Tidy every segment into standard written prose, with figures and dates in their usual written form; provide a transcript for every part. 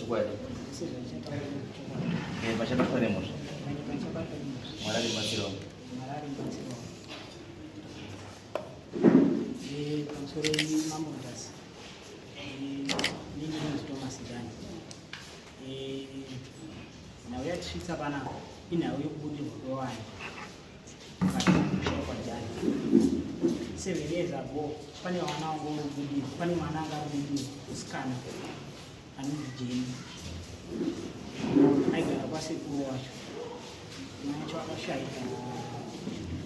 chokwadi pachakafanemos Mwari batsiro pamusoro mamondasi nini Thomas Dani nhau yatisvitsa panapa inhau yokubudirwa kwevanhu kwa Dani 7 years ago pane vana vangobudirwa, pane mwana angabudirwa usikana anonzi Jeni aigara kwasekuru wacho mwana wacho akashaika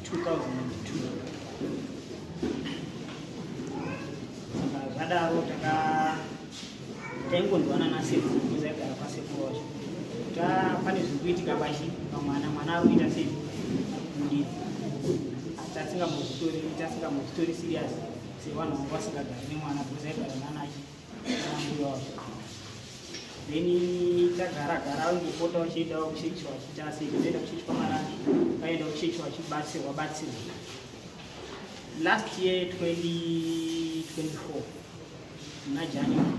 2002 saka zvadaro taingondwana nasekuru kuti aigara kwasekuru wacho pane zviri kuitika pashi pamwana ari kuita sei kudii tasingamuzitori serious sevanhu vanga vasingagari nemwana because aigara nanachi nambuya wacho then tagara ngepota uchiendawo kuchechi wachiita sei kuenda kuchechi kwamarani vaenda kuchechi wachibatsirwa last year 2024 muna January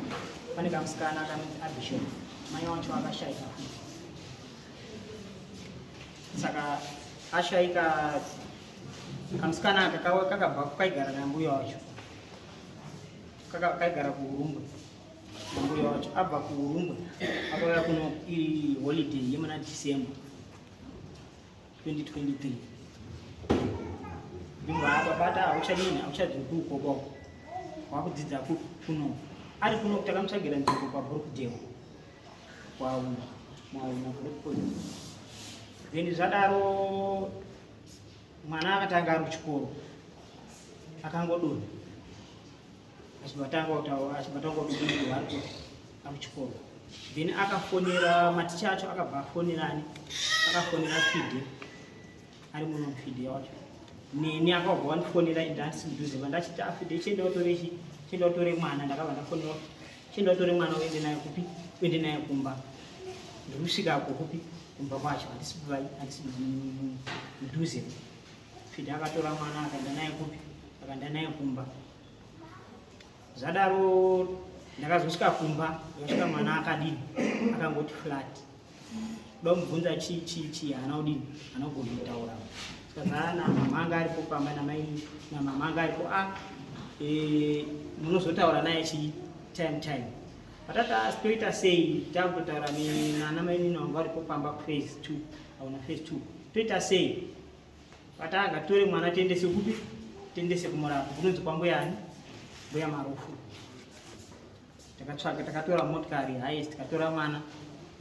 pane kamusikana akanonzi Abishop mai wacho akashaika saka ashaika kamusikana aka kakabva kaigara nambuya wacho kaigara kuurumbwe nambuya wacho abva kuurumbwe akauya kuno iri holiday yemuna December 2023 babata hauchadini hauchadziki ukoko wakudzidza kuno ari kuno takamutsvagira nzvimbo paBrookdale kwauna Brookdale then zvadaro mwana akatanga ari kuchikoro akangodonha achibatanga kududurirwa ari kuchikoro then akafonera maticha acho akabva afonerani akafonera Fide ari muno mufide wacho neni akabva wandifonera indasi mudhuze vandachiti Fide chienda utore mwana ndakabva ndafonera chienda utore mwana uende naye kupi uende naye kumba ndiri kusvika kupi kumba kwacho handisi mudhuze Fide akatora mwana akaenda naye kupi akaenda naye kumba zvadaro ndakazosvika kumba ndakasvika mwana akadini akangoti flat kuda kumubvunza chii haana kudini haana kugona kutaura saka namama anga aripo pamba namama anga aripo munozotaura naye chii time patata toita sei takutotaura nana mainini vangu varipo pamba kuphase 2 auna phase 2 toita sei patanga tore mwana tiendese kupi tiendese kumurapa kunonzi kwambuyani mbuya Marufu takatora motikari highest tikatora mwana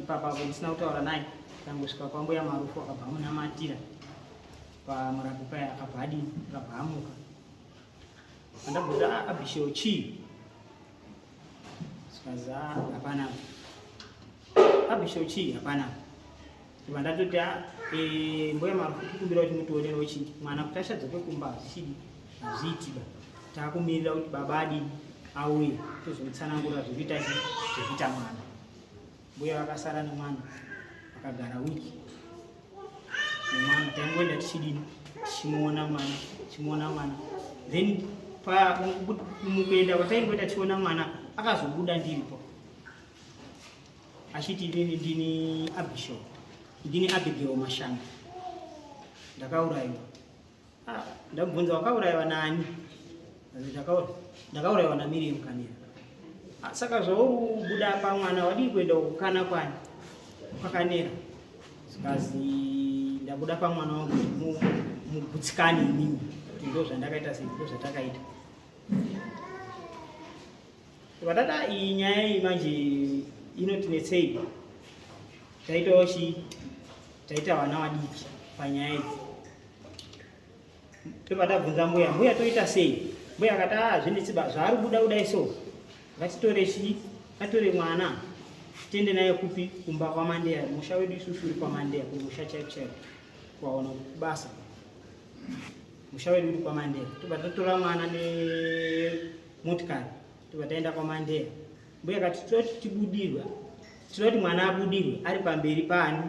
ipapa ndisina kutaura naye takangosvika kwambuya Marufu akabva amunamatira pamurapi paya akabva adini akabva amuka andabvunza Abisho chii sikaza hapana Abisho chii hapana iva ndatoti mbuya Marufu tikumbira kuti mutionerewo chii mwana kuti ashadza kwekumba zvichidi hazviitiba taakumirira kuti baba adini auye tozomutsanangura zvekuita mwana mbuya vakasara nemwana vakagara wiki nemwana taingoenda tichidini tichimuona mwana then mukuenda kwataingoenda tichiona mwana akazobuda ndiripo achiti inini ndini Abisho ndini Abigail Mashanga ndakaurayiwa ndamubvunza wakaurayiwa nani ndakaurayiwa naMiriam Kanira saka zvoubuda pamwana wadii kuenda kukana kwani kwakanera zikazi ndabuda pamwana wangu mugutsikani inini kuti ndo zvandakaita sei ndo zvatakaita vatata iyi nyaya iyi manje inotinetsei taitawo chii taita vana vadiki panyaya idzi tobva tabvunza mbuya toita sei mbuya akati zvinditsiba zvaari kubuda iso ngatitore chii ngatore mwana tiende naye kupi kumba kwaMandeya musha wedu isusu uri kwaMandeya kumusha chaipo kwaona basa musha wedu uri kwaMandeya tobva tatora mwana nemotikari tobva taenda kwaMandeya mbuya akati tibudirwa tinoti mwana abudirwe ari pamberi pani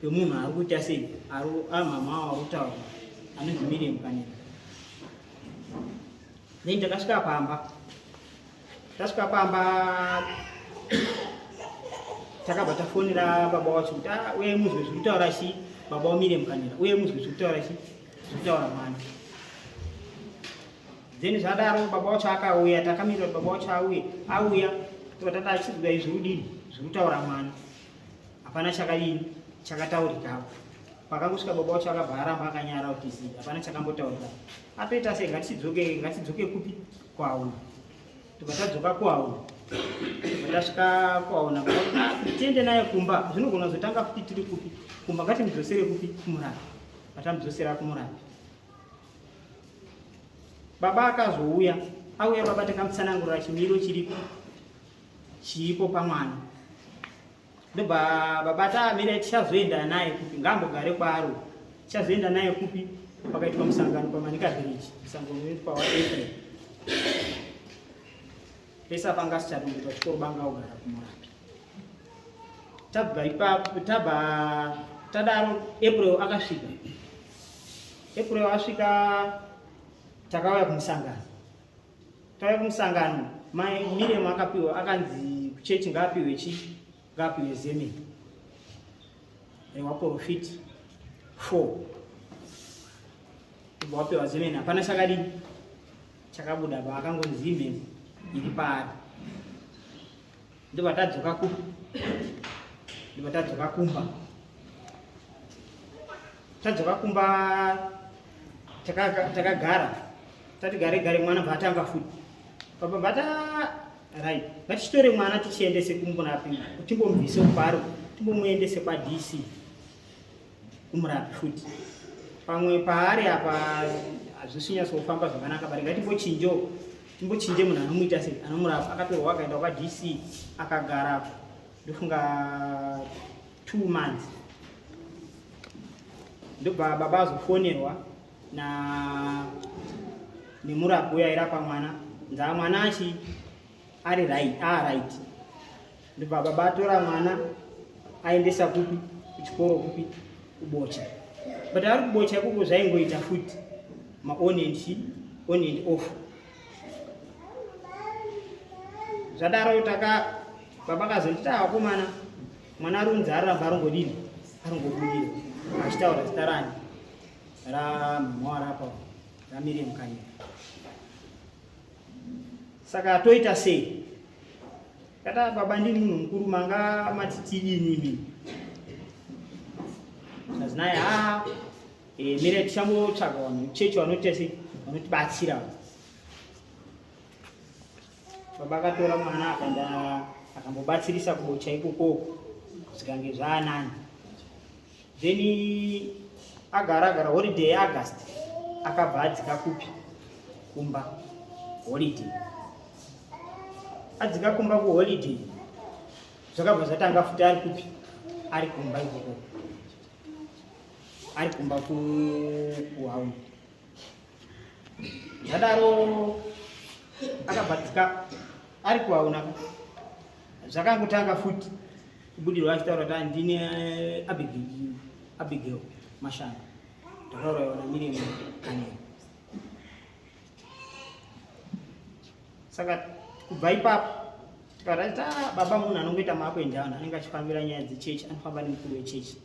pemunhu ari kuita sei mama wavo arikutaura anonzi Miriam Kanira then takasvika pamba takabva tafonera baba wacho kuti uye muzwe zviri kutaura chi, baba umire mukanira, uye muzwe zviri kutaura chi, zviri kutaura mwana. Then zvadaro baba wacho akauya, takamirira kuti baba wacho auya totada achizwa izvi udini zviri kutaura mwana. Hapana chakataurikapo. Pakangosvika baba wacho akabva aramba akanyara kuti hapana chakambotaurika. Atoita sei, ngatidzoke kupi? Kwauna. Tadzoka kwauna. Tasvika kwauna tiende naye kumba. Zvinogona kuzotanga futi tiri kupi? Kumba ngatimudzosere kupi? Kumurapi. Vatamudzosera kumurapi. Baba akazouya, auya baba takamutsanangurira chimiro chiripo pamwana. Ndobva baba taamira tichazoenda naye kupi, ngambogare kwaro. Tichazoenda naye kupi? Pakaitwa musangano paManika Village, musangano unoitwa waApril. Pesa panga sichadongodzwa chikoro banga ugara kumurapi. Tabva ipapo tadaro April akasvika. April asvika takauya kumusangano. Tauya kumusangano, mai Miriam akapiwa, akanzi kuchechi ngaapiwe chi? Ngaapiwe zeme. Wa Profit 4. Wapiwa zeme, hapana chakadini chakabuda ba, akangonzi imwe iri paari. Ndobva tadzoka kupi? Ndobva tadzoka kumba. Tadzoka kumba takagara. Tati gare mwana bvatanga futi. Baba bata right. Ngatichitore mwana tichiendese kumurapi. Timbomubvise kuparo, timbomuendese kwa DC. Kumurapi futi. Pamwe paari apa azvisinya sofamba zvakanaka bari timbochinje munhu anomuita sei, anomurapa. Akatorwa akaenda kwa DC akagara ndofunga 2 months. Ndobva baba azofonerwa nemurapi uya airapa mwana. Nzaa mwana achi ari right. Ndobva baba atora mwana aendesa kupi? Kuchikoro kupi? Kubocha. But ari kubocha ikoko zvaingoita futi on and off. Zvadaro baba akazonditi akomana mwana arunzi aramba aringodini, aringobudira achitaura zita rani ramama warapa raMiriam Kanyika. Saka toita sei? Kata baba ndini munhu mukuru, manga matitidini imi? Azinaye mire tichambotsvaga vanhu chechi vanotibatsira. Baba akatora mwana akaenda akambobatsirisa kubocha ikoko zvikange zvaanani. Then agara holiday yeAugust akabva adzika kupi? Kumba holiday. Adzika kumba kuholiday zvakabva zvatanga futi ari kupi? Ari kumba ikoko. Ari kumba kuhauni. Zvadaro akabvatika ari kuhauna. Zvakangotanga futi kubudirwa achitaura kuti ndini Abigail Mashanga. Ndakaurayiwa naMiriam Kanyika. Saka kubva ipapo tikati baba munhu anongoita makwendana, anenge achifambira nyaya dzechechi, anofamba nemukuru wechechi.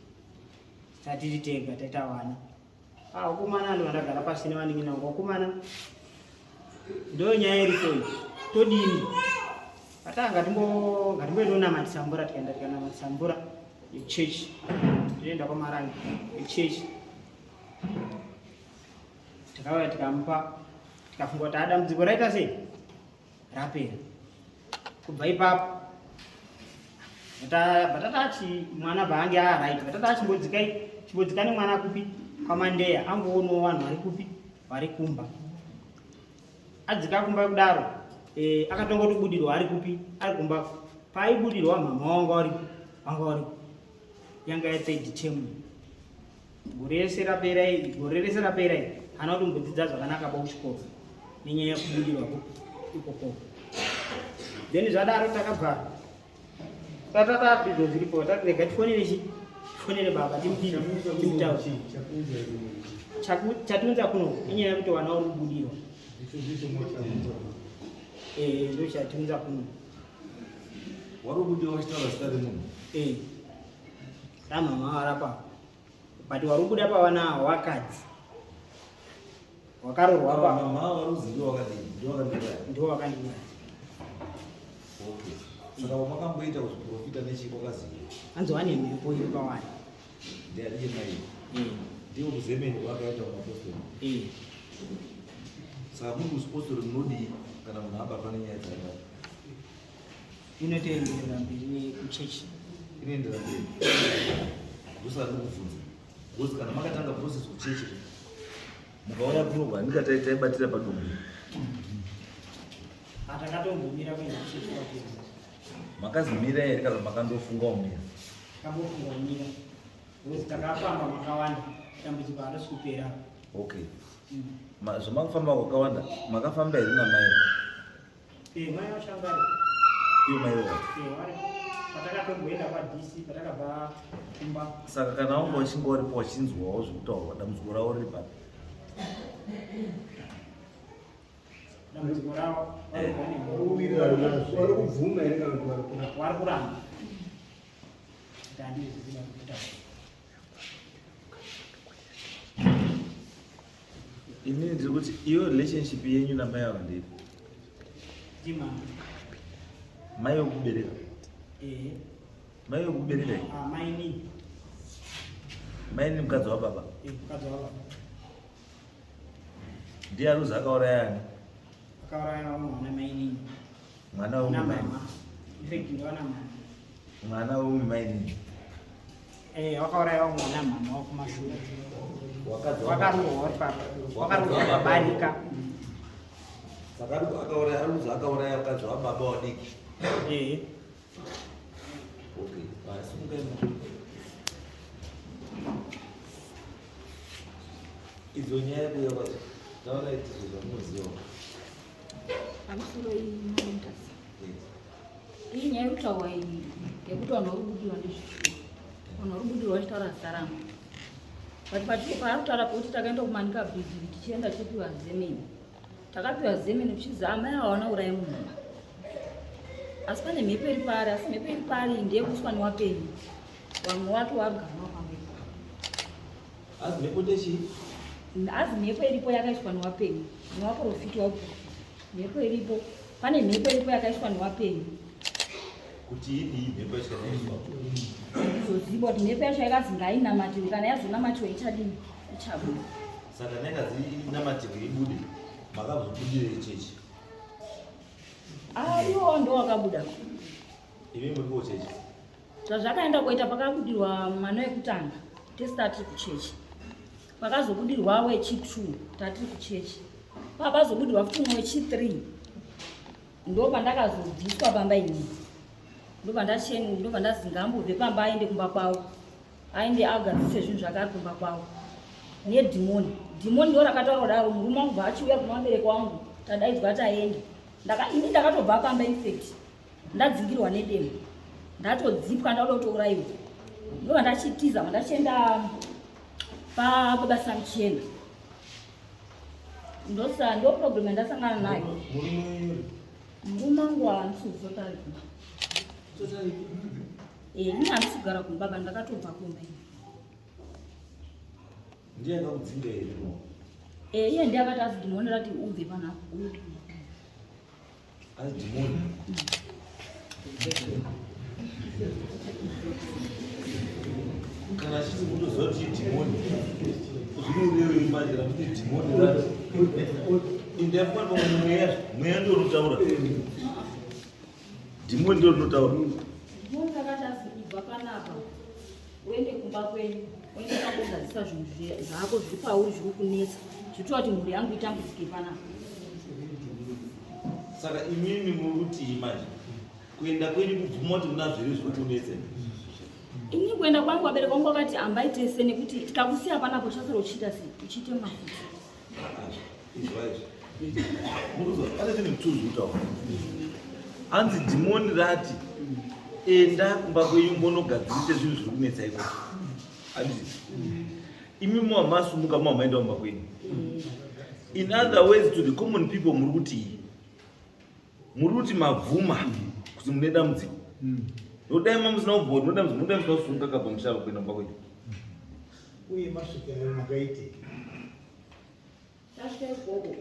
Tatiri tega taita wana. Wakomana ando vandagara pasi nevaningina wakomana ndo nyaya irikoyi. Todini? Ngatimboendonamatisa mvura, tikaenda tikanamatisa mvura yechechi. Toenda kwaMarangi yechechi. Tikauya tikamupa, tikafunga kuti dambudziko raita sei? Rapera. Kubva ipapo batatachi mwana bhange right. Batatachi chimbodzika nemwana kupi? KwaMandeya. Angoonawo vanhu vari kupi? Vari kumba. Adzika kumba kudaro akatongotobudirwa ari kupi? Ari kumba. Paibudirwa mama wanga vari yanga ya3rd term. Gore rese rapera iri hana kutombodzidza zvakanaka kuchikoro nenyaya yekubudirwa ikoko. Then zvadaro takabva tatapizvo zviripo, tatirega tifonere baba timutaura chatiunza kuno inyaya yekuti wana uri kubudirwa. Ndo chatiunza kuno. Warubudi wachitaura zita remunhu. Ramama warapa. But warubuda pa wana wakadzi. Wakarorwa pa. Mama waruzi ndio wakadini. Okay. Saka makamboita kuprofita nechikokazi. Anzo wane mhepo iri pawani. Ndiye mai. Ndio kuzemeni wakaita maapostoli. Saka munhu usipostoli munodi kana munhu abva nenyaya dzakadaro. Inotoenderera mberi kuchechi. Inoenderera mberi. Ndosari kuvhunza. Because kana makatanga process kuchechi mukauya kunoku handika taibatira padumbu. Atakatomumira kuenda kuchechi kwatiri. Makazimira here kana makandofunga umira? Kambofunga umira. Because takafamba makawanda dambudziko harisi kupera. Okay. Zvamakufamba kwakawanda makafamba here namai? Mai vachangari. Iyo mai wavo? Vari. Patakatomboenda kwaDC patakabva kumba. Saka kana wanga uchinge uripo wachinzwawo zvekutaurwa dambudziko ravo riri papi? Dambudziko ravo vari kubvuma here kana kuti vari kuramba. Kuti handisi kuda kutaura. Inini ndiri kuti iyo relationship yenyu namai avo ndiri? Ndimama. Mai wekubereka? Mai wekubereka iyi? Mai nini? Mai ni mukadzi wababa? Mukadzi wababa. Ndiye aruzi akauraya ani? Akauraya mwana mai nini? Mwana wemai nini? Effect ndivana mwana. Mwana wemai nini? Wakauraya mwana mama wakumashure. Wakarohwa uri papa. Wakarohwa babarika. Saka akauraya aruzi akauraya mukadzi wababa wadiki? Okay, basi mukaenda. Idzo nyaya kuya kwacho taura iti zvamunoziva pamusoro imamentasi iyi nyaya yekutaurwa iyi yekuti vanhu vari kubudirwa ndezvizvo vanhu vari kubudirwa vachitaura zita rangu but paari kutaura pekuti takaenda kumanika bridge tichienda tichipiwa zemeni takapiwa zemeni uchiziva amai hawana uraya munhu asi pane mhepo iri pari asi mhepo iri pari ndeyekuiswa newapenyu vamwe wato vaganwa pamwepo azi mhepo ndechii azi mhepo iripo yakaiswa newapenyu newaprofiti waukuru mhepo iripo pane mhepo iripo yakaiswa newapenyu kuti idii mhepo yacho yakaiswa izoziva kuti mhepo yacho yakazi ngainamatiwe kana yazonamatiwa ichadini ichabuda saka nekazi inamatiwe ibude makazobudire chechi iwo ndo wakabuda imi muripo chechi zvazvakaenda kuita pakabudirwa mwana wekutanga tesi tatiri kuchechi pakazobudirwa wechi2 tatiri kuchechi papazobudirwa futi mumwe wechi3 ndo pandakazobviswa pamba inini ndo pandazi ngambobve pamba aende kumba kwavo aende agadzise zvinhu zvakari kumba kwavo nedhimoni ndo rakataura daro murume wangu bva achiuya kuna vabereki wangu tadaidzwa taende ini ndakatobva pamba infect ndadzingirwa nedemo ndatodzipwa ndauda kutouraiwa ndobva ndachitiza ndachienda pabasa muchena ndo problem yandasangana nayo murume wangu haandisizotari kumba ini handisi kugara kumbaba ndakatobva kumba ndiye akakudzinga here iye ndiye akati azi dhimoni rati ubve panapo azi dhimoni kana achiti kutoziva kuti dhimoni zvinoureweimajira kuti dhimoni racho indiafanwa mweya ndo unotaura dhimoni ndo rinotaura dhimoni rakati azi ibva panapa uende kumba kwenyu uende kakugadzisa zvinhu zvako zviri pauri zviri kunetsa zvitova kuti mhuri yangu itambudzike panapa saka imimi muri kutii manje kuenda kwenyu kubvuma kuti muna zviri zviri kunetsa ini kuenda kwangu vabereki vangu vakati ambaitese nekuti tikakusiya panapo chasara uchiita sei uchiite mafuta izvaizvo pane chinhu chituzvi kutaura anzi dhimoni rati enda kumba kwenyu mbonogadzirise zvinhu zviri kunetsa iko handisi imi muhamasumuka muhamaenda kumba kwenyu in other ways to the common people muri kuti mavhuma kuti mune dambudziko Nodai mamusina ubhori, nodai musina usunga kabva mushava kuenda kumba kwenyu. Uye masvikira makaite. Tasvika ikoko.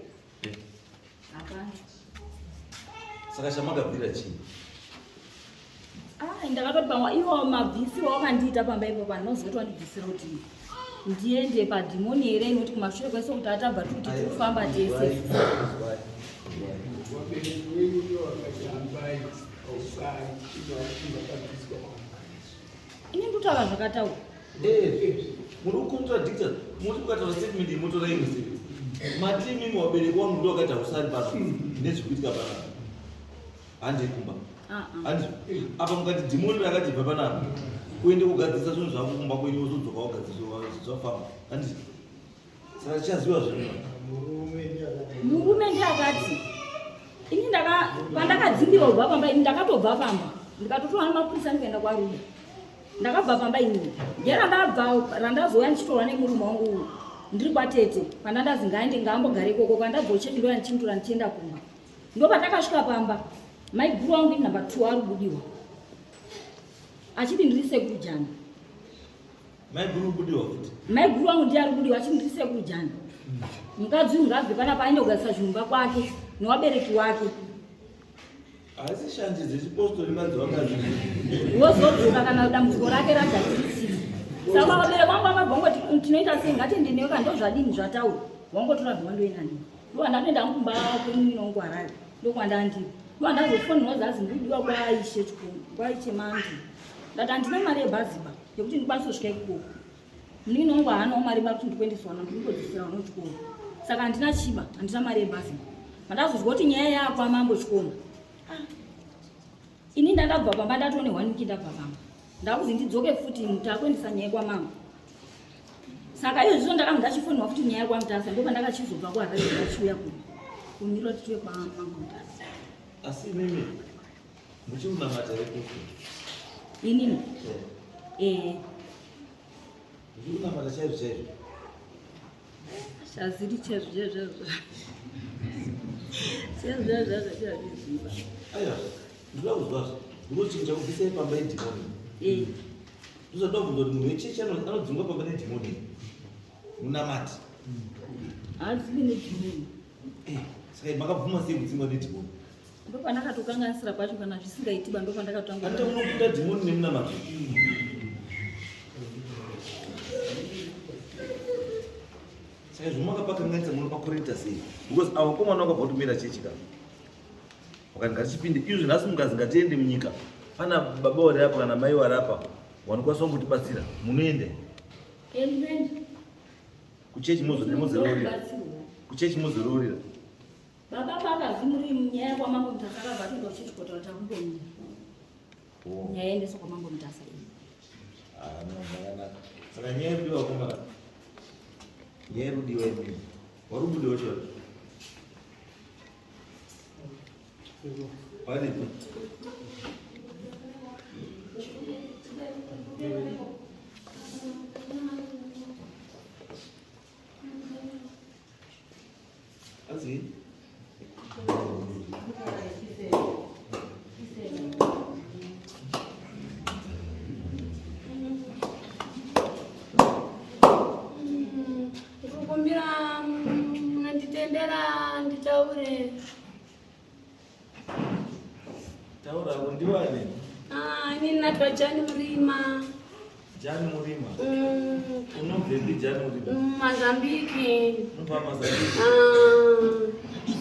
Hapana. Saka chamakabvira chii? Ndakatoti pamwe iwo mabvisi wawakandiita pamba ipo ndinozoti wandibvisira kuti ndiende padhimoni here inoti kumashure kwese kuti atabva kuti tikufamba tese. Ini ndutaura zvakataura. Muri kukontradicta, muri kukataura statement imotora imwe sei. Matimi imwe wabereki wangu ndo wakaita usari pano nezvikuitika panapa. Handi kumba. Handi apa mukati dhimoni rakatibva panapa kuende kugadzisa zvinhu zvako kumba kwenyu wozodzoka wagadziswa zvafamba. Handi saka chichaziva zvinhu. Murume ndiakati ini pandakadzingirwa kubva pamba ini ndakatobva pamba ndikatotora nemapurisa ndikaenda kwarume ndakabva pamba inini randazouya ndichitorwa nemurume wangu ndiri kwatete pandandazi ngaende ngaambogare ikoko kwandabvochechi ndoya ndichindura ndichienda kumba ndo pandakasvika pamba maiguru wangu iri namba 2 ari kubudiwa achiti ndiri sekuru jani. Maiguru wangu ndiye ari kubudiwa achiti ndiri sekuru jani. Mukadzi uyu ngabve panapa aende kugadzisa zvinhu kwake newabereki wake. Asi shanje dzechipostori madzi wakazvinhu. Wozodzoka kana dambudziko rake ragadzirisiwa. Saka wabereki wangu akabva ngoti tinoita sei ngatiende newe kana ndozvadini zvataura. Wangotora zvinondoenda newe. Ndokandatoenda kumba kwenyu inongo Harare. Ndokwandandiri. Ndokandazofonera zazi ndidiwa kwaishe chikuru. Kwaiche mangi. Ndati handina mari yebhaziba yekuti ndikwanise kusvika ikoko. Ninongo hanawo mari kuti ndikwendeswa ndingodzisira vana kuchikoro. Saka handina chiba, handina mari yebhaziba. Mandazozwa kuti nyaya yako amambo chikoma. Ini ndakabva pamba ndatone 1 week ndabva pamba. Ndakuzi ndidzoke futi mutakwendesa nyaya kwamambo. Saka iyo zvizo ndakanga ndachifonera kuti nyaya kwamutasa ndo pandakachizobva kuHarare ndachiuya kumira kuti tiwe kwamambo mutasa. Asi mimi muchiunamata rekoko. Inini? Muchiunamata chaizvo chaizvo. Chaziri chaizvo. Chaizvo. Aiwa, ndinoda kuzvazvo. Ndinoti chinhu chakubvisai pamba yedhimoni. Ndinoda kubvunza kuti munhu wechechi anodzingwa pamba nedhimoni. Munamati. Hadzivi nedhimoni. Saka makabvuma sei kudzingwa nedhimoni? Ndo pandakatokanganisira pacho kana zvisingaitiba ndo pandakatanga. Hata unokuta dhimoni nemunamati. Saka zvomakapakanganyisa muno pakorita sei? Because avo komana wakabva kutumira chechi ka. Wakati ngatichipinde izvo nhasi mungazi ngatiende munyika. Pana baba wari apa kana mai wari apa wanokwanisa kungotibatsira. Munoende? Endende. Kuchechi mozororera. Kuchechi mozororera. Baba vakazvi muri nyaya kwamambo mutasa akabva atoenda kuchechikotoro takumbomira. Nyaya endeswa kwamambo mutasa. Makanaka. Saka nyaya yerudiwa komana. Nyaya yerudiwa imweni. Wari kubudiwa chori? Paripo. Asi? Kukumbira nanditendera nditaure. Taura ndiwani? Ini natwa Jani Murima. Jani Murima? Unobvepi Jani Murima? Mazambiki. Unobva Mazambiki?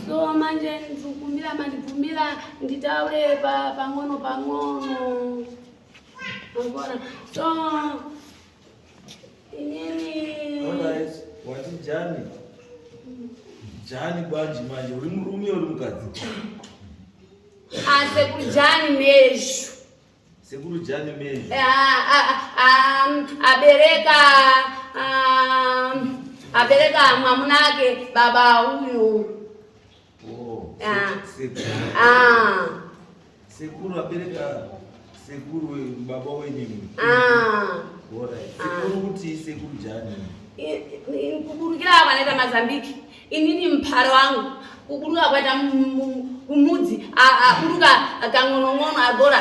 So manje ndikukumbira mandibvumira nditaure pang'ono. Ngona. So inini. Alright. Wati Jani? Jani bwanji manje uri murume uri mukadzi? Sekuru Jani Meshu. Sekuru Jani Meshu. Abereka mwamunake baba huyu. Sekuru abereka sekuru baba wenyu. Sekuru kuti sekuru Jani. Kuburukira wanaita Mazambiki. Inini mparo wangu. Kuburuka kwaita kumudzi. Kuburuka kang'onong'ono agora.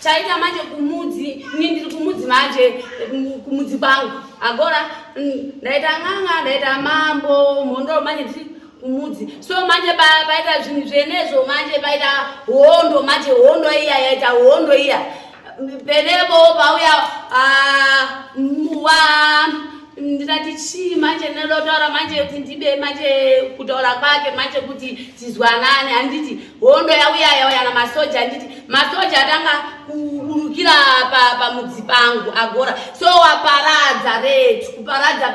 chaita manje kumudzi, ndiri kumudzi manje, kumudzi kwangu. Agora ndaita ng'anga, ndaita mambo, mondo manje ndiri kumudzi. So manje paita zvinhu zvenezo, manje paita hondo, manje hondo iya yaita hondo iya. Penepo pauya ndinati chii manje ndinotaura manje kuti ndibe manje kutaura kwake manje kuti tizwanane. Handiti hondo yauya na masoja, handiti masoja atanga kuburukira pamudzi pangu. Agora so waparadza retu kuparadza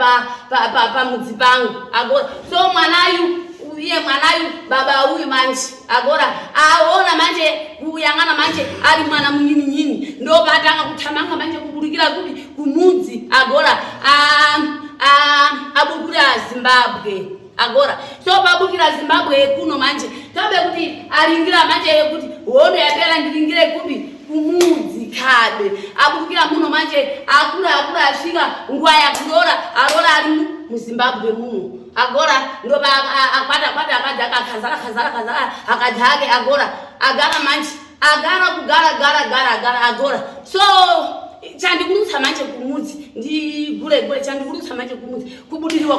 pamudzi pangu. Agora so mwanayu baba uyu manje agora aona manje kuyang'ana manje ari mwana munyini ndo patanga kutamanga manje kuburukira kupi kumudzi. Agora abukira Zimbabwe. Agora so babukira Zimbabwe kuno manje tabe kuti aringira manje kuti hondo yapera ndiringire kupi kumudzi kabe. Abukira muno manje akura asvika nguwa yakurora arora ari muZimbabwe muno. Agora ndo akwata akadzara akadzake. Agora agara manje agara kugara. Agora so chandikurutsa manje kumudzi ndigure chandikurutsa manje kumudzi kubudiriwa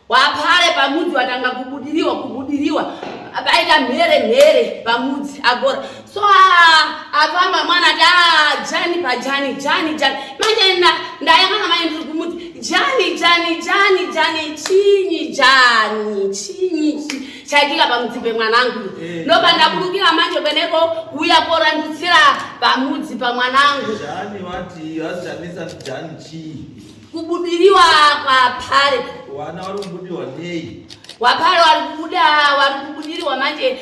wapare pamudzi watanga kubudiriwa aita mhere pamudzi. Agora so afamba mwana jani manje ndayang'ana manje ndiri kumudzi jani chinyi chaitika pamudzi pemwanangu. Ndoba ndaburukira manje kweneko uya porandutsira pamudzi pamwanangu. Jani wati wazanisa jani chii? Kubudiriwa kwapare. Wana wari kubudiriwa nei? Wapare wari kubudiriwa manje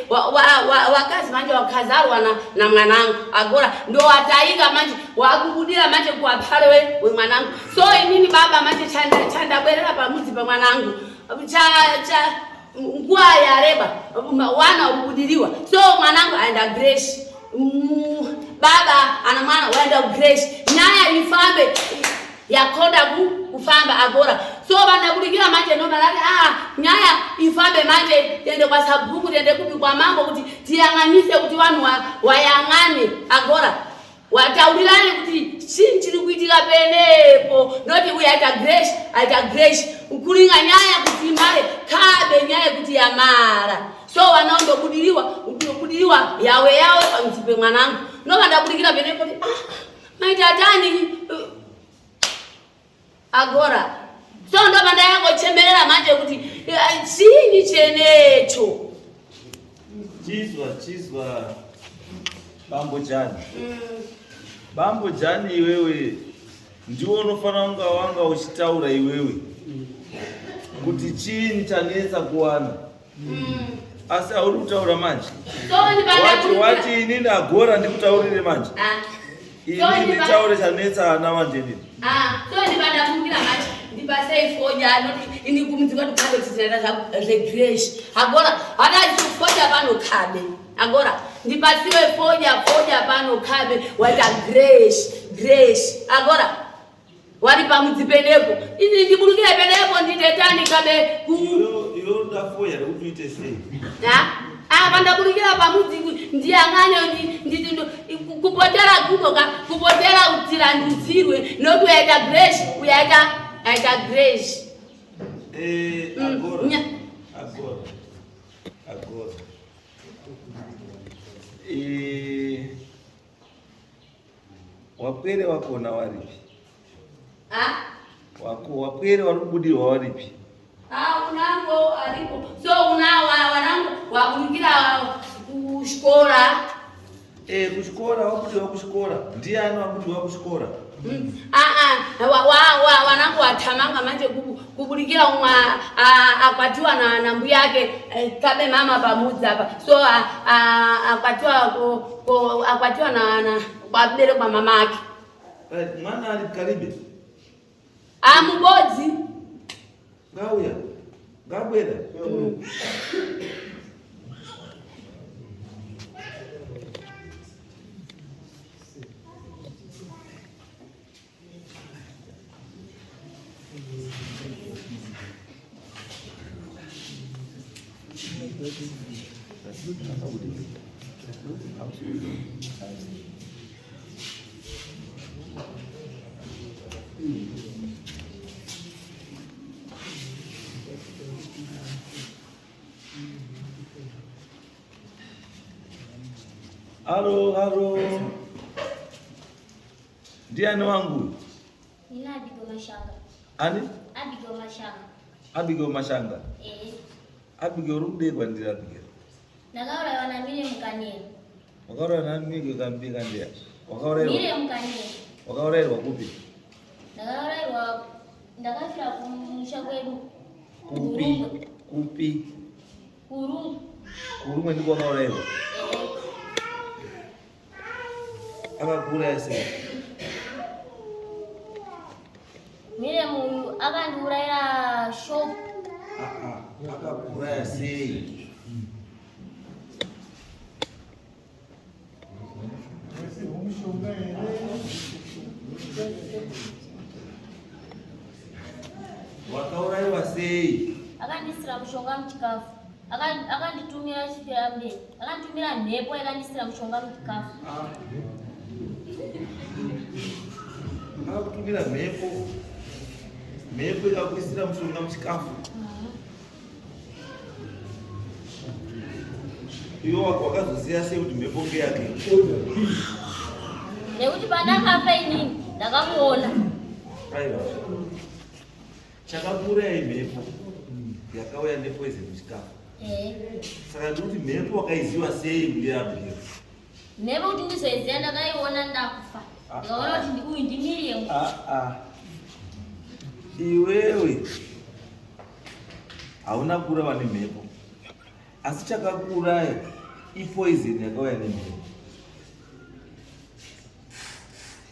wakazi manje wakazarwa na mwanangu. Agora ndo wataika manje wakubudira manje kwapare we mwanangu. So inini baba manje chanda bwerera pamudzi pamwanangu. Nguwa yareba wana wakubudiriwa. So mwanangu aenda Grace. Baba ana mwana waenda Grace. Nyaya ifambe yakonda kufamba. Agora so vandaburikira manje ndomalati nyaya ifambe manje tiende kwa sabhuku tiende kupi kwa mambo kuti tiyang'anise kuti vanhu wayang'ane. Agora wataurirane kuti chini chiri kuitika penepo ndoti uyu aita Grace ukuringa nyaya kuti mare kabe nyaya kuti yamara. So vanondobudiriwa yawe pamudzi pemwanangu. Ndovandaburikira penepo kuti maitatani. Agora so ndo banda yako chemerera manje kuti chini chenecho. Chizwa Bambo Jani iwewe ndiwo unofana wanga uchitaura iwewe kuti chini chanetsa kuwana. Asi auri kutaura manje. Wati inini Agora ndikutaurire manje. Ini nditaure chanetsa ana manje nini? So ndibandabukira manje ndipasei foja noti ini kumudzi kwatu kabe tizinaita zveGrace. Agora hata foja pano kabe. Agora ndipasiwe foja pano kabe waita Grace. Agora wari pamudzi penepo ini ndiburukire penepo nditetani kabe iyo ndafoya kuti uite sei? Vandaburukira pamudzi ndiyang'ane kupotera kunoka kupotera utirandudzirwe nokuti uyaita Grace uyaita Grace. Agora. Wapwere wakona waripi? Wapwere wari kubudirwa waripi? Unango aripo. So wanangu waburukira kuchikora. Kuchikora wabudirwa kuchikora. Ndiani wabudirwa kuchikora? Wanangu watamanga manje kuburikira umwe akwatiwa na mbuya yake kabe mama pamudzi apa. So akwatiwa na babere kwa mama yake. Mwana ali karibe? Mubodzi. Ngauya. Ngabwera. Halo. Ndiani wangu? Nina Abigail Mashanga. Ani? Abigail Mashanga. Abigail Mashanga. Abigail rumde kwa ndira Abigail. Nagaura wana mile mkanie. Wakaura nani mimi kambika ndia. Wakaura Mile mkanie. Wakaura wakupi? Nagaura wa ndakafira kumusha kwedu. Kupi. Kurungu ndiko wakaura. Akakura ese. Mile mu akanduraira shop. Akakura ese. Wakaura wasei. Akandisira mushonga mchikafu. Akanditumira chipirambe. Akanditumira nhepo yakandisira mushonga mchikafu. Akutumira mhepo ikakuisira mushonga muchikafu. Iwo wakazoziya sei kuti mhepo ngeyake? Nekuti pandakafa inini ndakamuona. Aiwa. Chakakura mhepo yakauya nepoison muchikafu. Saka ndikuti mhepo wakaiziwa sei ngeAbigail? Mhepo kuti ndizoiziya ndakaiona ndakufa. Ndikaona kuti uyu ndimiriye. Iwewe hauna kurawa nemhepo, asi chakakurayo ipoison yakauya nemhepo.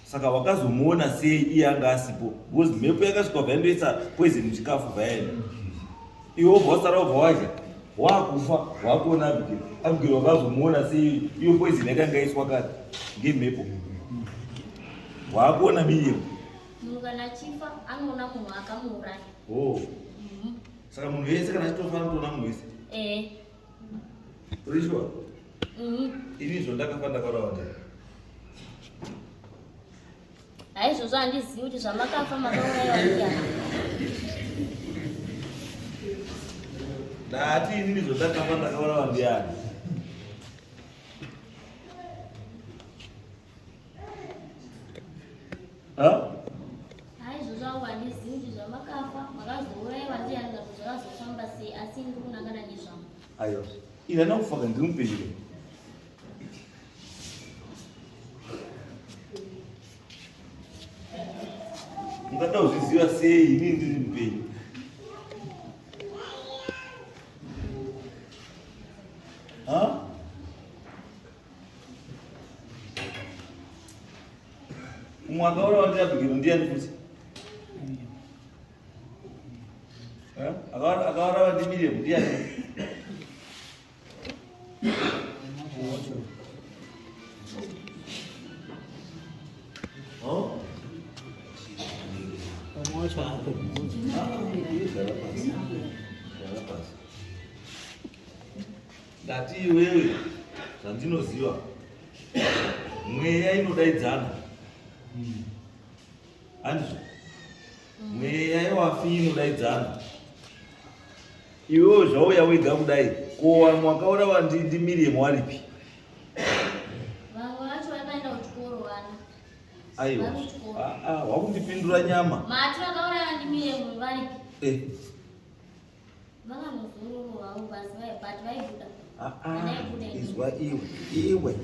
Saka wakazomuona sei iye anga asipo? Because mhepo yakasvika vaindoisa poison muchikafu vaenda. Iwe wobva wasara wobva wadya, wakufa, wakuona Abigail. Abigail wakazomuona sei iyo poison yakanga iswa kati ngemhepo. Wakuona Miriam. Munhu kana achifa anoona munhu akamuuraya. Saka munhu wese kana achitofa anotoona munhu wese. Uri sure? Ini zvondakafa ndakarawa ndai. Haizvozvo handizivi kuti zvamakafa makauraiwa ndiani. Ndati inini zvondakafa ndakarawa ndiani. Haizvozvo hangu handizivi kuti zvamakafa makazouraiwa ndiani kana kuti zvakazofamba sei, asi ndiri kunangana nezvamo. Aiwa. Ina nakufa kana ndiri mupenyu. Ungada kuzviziva sei inini ndiri mupenyu? Umwe akaurawa ndiAbigail ndiani futi? Akaurawa ndiMiriam ndiani? Ndati iwewe zvandinoziva mweya inodaidzana. Handizvo? Mweya yewafi inodaidzana. Iwewe zvauya wega kudai, ko vamwe wakaurawa ndiMiriam waripi? Vamwe vacho vakaenda kuchikoro vana. Aiwa. Wakundipindura nyama. Mati vakauraiwa ndiMiriam varipi? Vakamuzururu havo basi but vaibuda. Izwa iwe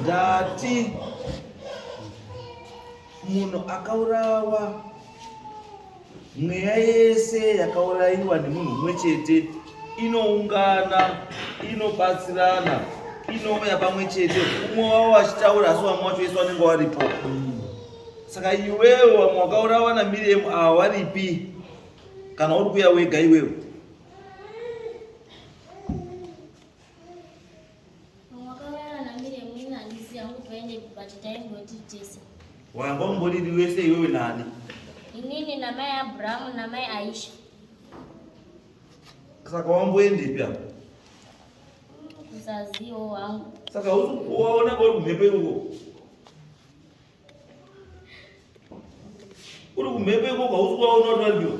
ndati munhu akaurawa, mweya yese yakauraiwa nemunhu mumwe chete inoungana, inobatsirana, inouya pamwe chete, umwe wavo achitaura asi vamwe vacho vese vanenge varipo. Saka iwewe vamwe wakaurawa naMiriam havaripi kana uri kuya wega iwewe? Wanga umbodini wese iwewe nani? Inini namai Abraham namai Aisha. Saka wamboendepi apa? Kusaziwo wangu. Saka waona uri kumhepo ikoko? Uri kumhepo ikoko hausi kuwaona kuti varipo?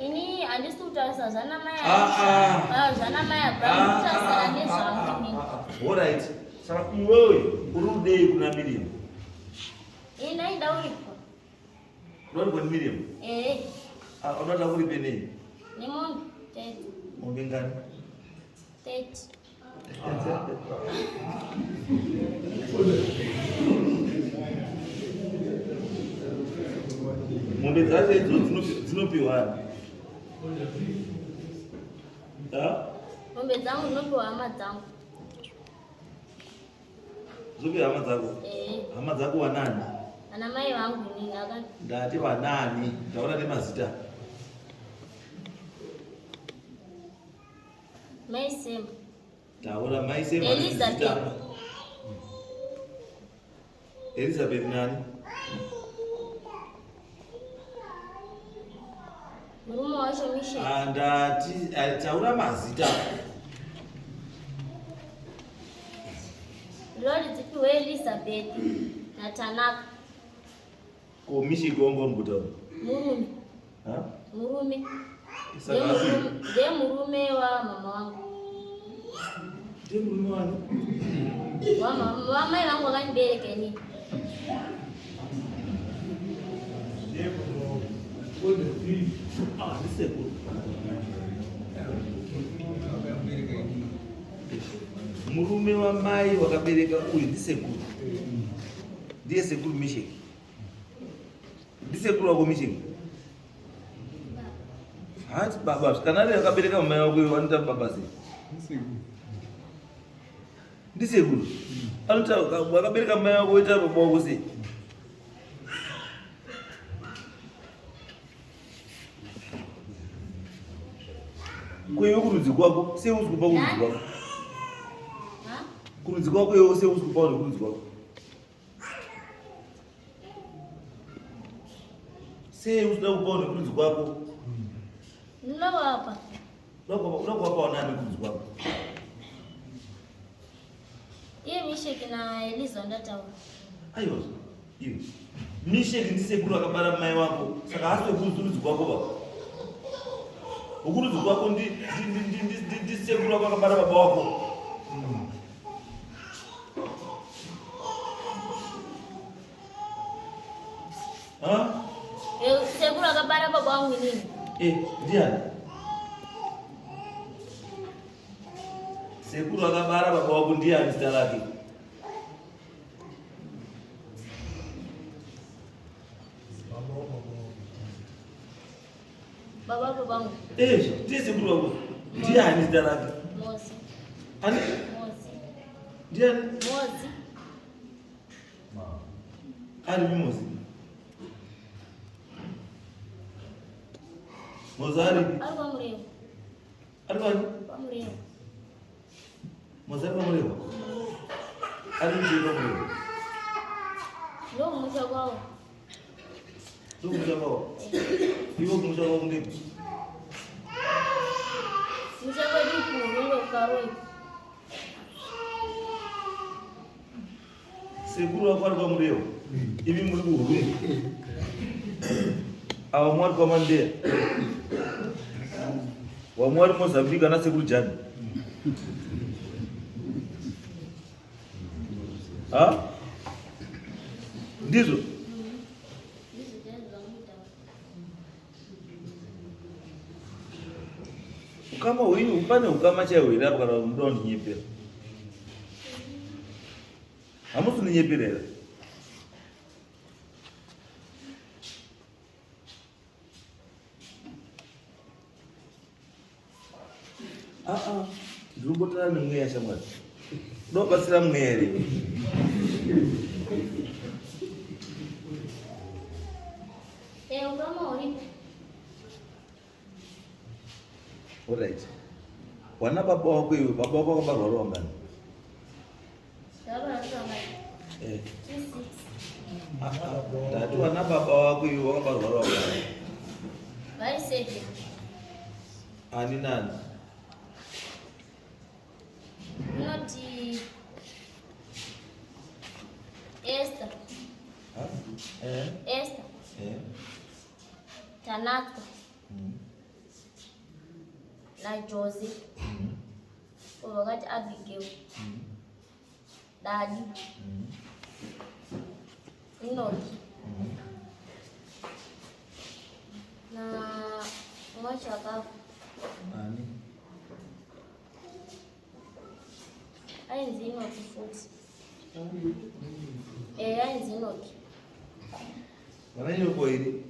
Ini handisi kutarisa zvanamai Aisha. Zvanamai Abraham kutarisana nezvangu inini. Alright. Saka iwewe uri kudei kuna Miriam? Ndaida uripwa. Uripwa ni Miriam? Unoda uripe nei? Nemombe 30. Mombe ngani? 30. Mombe dzacho idzodzo dzinopiwa Mombe dzangu dzinopiwa hama dzangu. Dzopiwa hama dzako? Hama dzako wanani? Anamai vangu inini ndati vanani? Ndaona nemazita. Mai Sema. Ndaona Mai Sema. Elizabeth nani? Murume wacho Mishe. Ndati taura mazita. Lori dzipiwe Elizabeth naTanaka. Ko Mishe gongo ngutaura. Murume. Murume. Ndiye murume wa mama wangu. Ndiye murume wani? Wa mai vangu vakandibereka inini. Ndisekuru. Murume wa mai wakabereka uyu ndisekuru. Ndiye sekuru Mishe. Ndisekuru wako Mishe. Hati baba, kana leo akabereka mai wako wanita baba sei? Ndisekuru. Anita wakabereka mai wako waita baba wako sei? Kwewe kurudzi kwako seuzi kupa kurudzi kwako. Kurudzi kwako iwe seuzi kupa kurudzi kwako. Seuzi kuda kupa kurudzi kwako. Ndinowapa. Unakuwapa wanani kurudzi kwako? Iye Misheki na Eliza ndataura. Aiwa. Iwe. Misheki ndisekuru akabara mai wako. Saka hasi kurudzi kwako baba. Ukurudzi kwako ndisekuru wako akabara baba wako. Sekuru akabara baba wangu inini. Ndiani? Sekuru akabara baba wako ndiani zita lake? Baba wangu. Ndiye sekuru wako. Ndiani zita lake? Mozi. Ani? Mozi. Ndiani? Mozi. Ani Mozi. Mozari. Alikuwa mrefu. Alikuwa ni? Mrefu. Mozari mrefu. Alikuwa mrefu. Ndio mmoja wao. Ndio mmoja wao. Hiyo mmoja wao ndiye. Mmoja wao ndio karoi. Sekuru wako alikuwa mrefu. Hivi mlibu. Awa mwari kwa Mandela. Wa mwari Mozambique na sekuru jani. Ndizo. Ukama wenyu upane ukama cha wewe hapo kana ndo nyepera. Hamusu ni nyepera. Ndurubotana nemweya shamwari. Ndobatsira mwere. Ukama uripo. Alright. Wana baba wako iwe, baba wako akabarwa roho ngani? Baba anatoa ngapi? 26. Ndati wana baba wako iwe wakabarwara wakati. Vaiseke. Ani nani? Unoti Esther. Esther. Tanatko. Na Josie. Wakati Abigail. Daddy. Inoki. Na mwachakafu. Ani? Ainzi Inoki futhi. Ainzi Inoki. Wananyo kwa hili?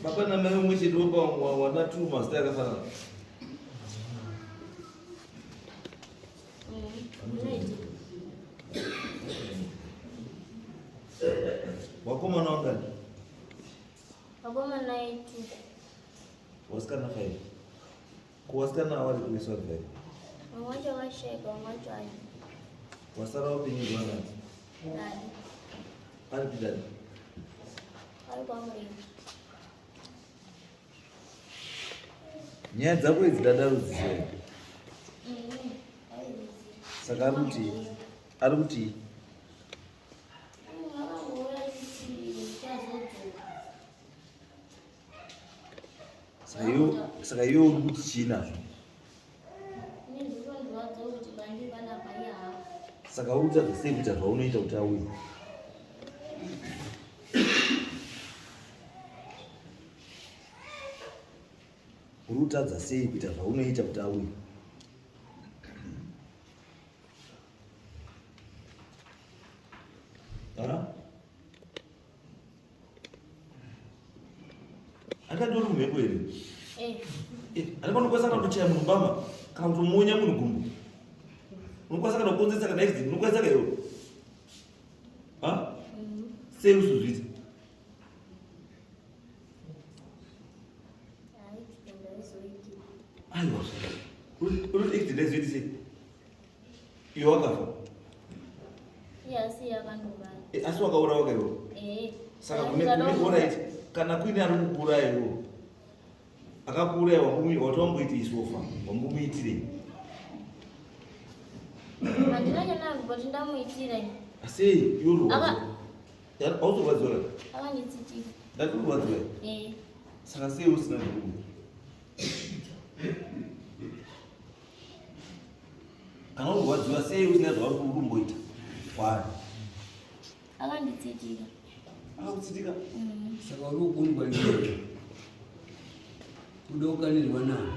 Baba na mimi mwishi ndoba wanatuma sitaka sana. Wakoma na ngani? Wakoma na itu. Wasikana faili. Kuwasikana awali kuliswa faili. Mmoja wa sheka, mmoja wa Wasara wapi ni bwana? Nani? Alipi dadi? Alikuwa mrembo. Nyaya dzako idzi dadaru dziswe. Saka ari kuti saka iwe uri kuti chiinazvo. Saka uri kutadza sei kuita zvaunoita kuti auye? Uri kutadza sei kuita zvaunoita kuti auye? Akandori kumhepo here? Anokwanisa kana kuchaya munhu bamba kana kuti muonya munhu gumbo. Unokwanisa kana kukonzesa kana accident, unokwanisa kana iwe. Sei usizvita? Aiwa. Uri accident aizoiti sei? Iwe wakafa? Asi yakandogara. Asi wakaura wakaiwa? Saka kuneona iti kana kuine ari kukuraiwo akakuuraya watomboiti isofa wambumuitirei? Handina chanagoti ndamuitirai. Sei iwe rwadziwa? Autorwadziwa? Akanditsitika. Ndati kurwadziwa? Saka sei usina ndumu? Kana urwadziwa sei usina zvauri kurumboita kwaari? Akanditsitika. Akutsitika? Saka uri kukundwa ndiye kudokanirwa nani